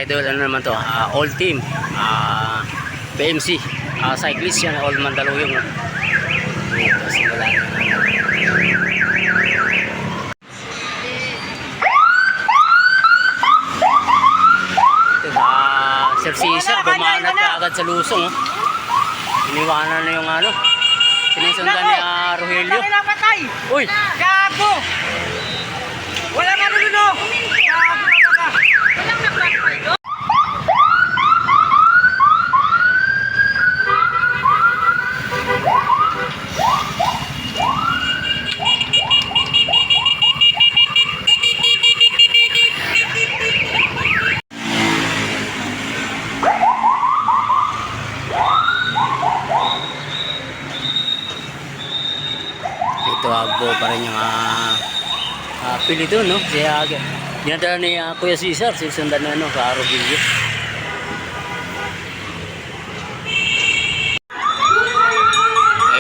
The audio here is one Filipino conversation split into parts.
idol, ano naman to, all team, BMC, cyclist yan, all Mandaluyong. No? Ito, simula na. Sir Cesar, bumanat ka agad sa lusong. Oh. Iniwanan na yung ano, sinusundan ni Rogelio. Uy! Gago! Wala nga nuno! Gago ka! Walang nagpapay. Ito agbo pa rin yung pili doon, no? Kaya dinadala ni Kuya Cesar, sisundan na sa Rogelio.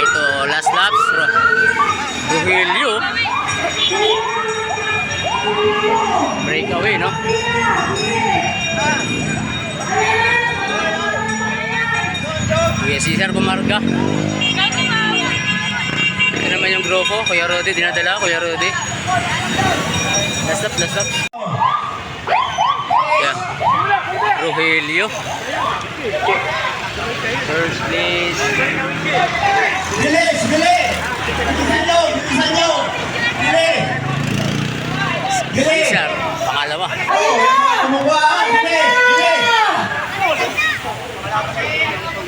Ito, last laps, Rogelio. Breakaway, no? Kuya Cesar bumarga. Ito naman yung grupo, Kuya Rodi, dinadala, Kuya Rodi. Last up. Yeah. Rogelio. First place. Bilis! Bilisan nyo! Cesar, pangalawa.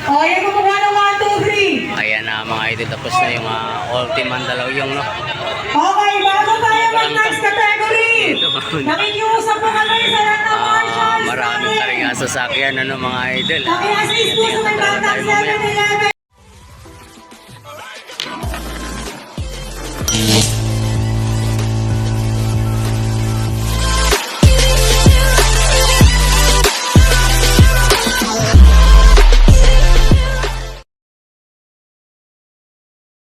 Ayan, kumuha ng 1, 2, 3. Ayan na mga idol, tapos na yung all team Mandaluyong, no? Okay, bago tayo mag-next category. Nakikiusap po kami sa lahat ng marshals. Maraming taring sasakyan, ano mga idol. Naki-assist po sa may batang 7-11.